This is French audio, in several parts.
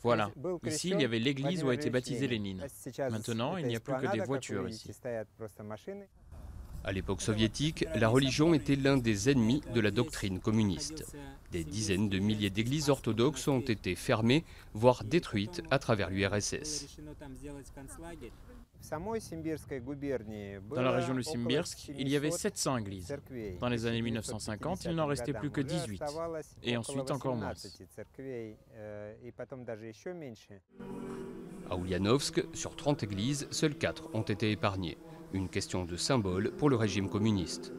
Voilà, ici il y avait l'église où a été baptisé Lénine. Maintenant, il n'y a plus que des voitures ici. À l'époque soviétique, la religion était l'un des ennemis de la doctrine communiste. Des dizaines de milliers d'églises orthodoxes ont été fermées, voire détruites à travers l'URSS. Dans la région de Simbirsk, il y avait 700 églises. Dans les années 1950, il n'en restait plus que 18. Et ensuite encore moins. À Ulyanovsk, sur 30 églises, seules 4 ont été épargnées. Une question de symbole pour le régime communiste.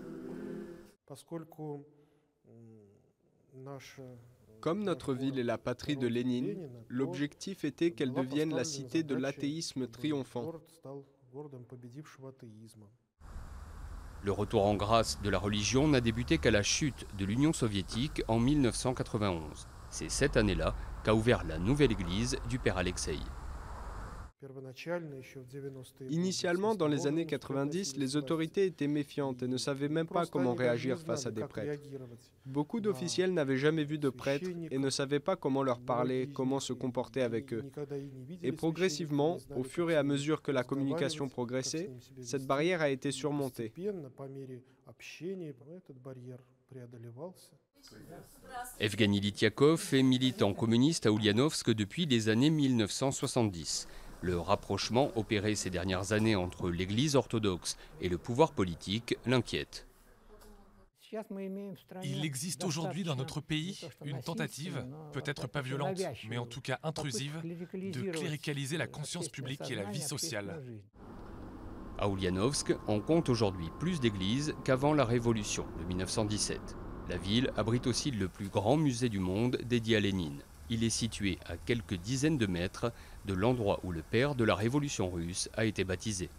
Comme notre ville est la patrie de Lénine, l'objectif était qu'elle devienne la cité de l'athéisme triomphant. Le retour en grâce de la religion n'a débuté qu'à la chute de l'Union soviétique en 1991. C'est cette année-là qu'a ouvert la nouvelle église du Père Alexeï. Initialement, dans les années 90, les autorités étaient méfiantes et ne savaient même pas comment réagir face à des prêtres. Beaucoup d'officiels n'avaient jamais vu de prêtres et ne savaient pas comment leur parler, comment se comporter avec eux. Et progressivement, au fur et à mesure que la communication progressait, cette barrière a été surmontée. Evgeny Lityakov est militant communiste à Ulyanovsk depuis les années 1970. Le rapprochement opéré ces dernières années entre l'Église orthodoxe et le pouvoir politique l'inquiète. Il existe aujourd'hui dans notre pays une tentative, peut-être pas violente, mais en tout cas intrusive, de cléricaliser la conscience publique et la vie sociale. À Ulyanovsk, on compte aujourd'hui plus d'églises qu'avant la Révolution de 1917. La ville abrite aussi le plus grand musée du monde dédié à Lénine. Il est situé à quelques dizaines de mètres de l'endroit où le père de la Révolution russe a été baptisé.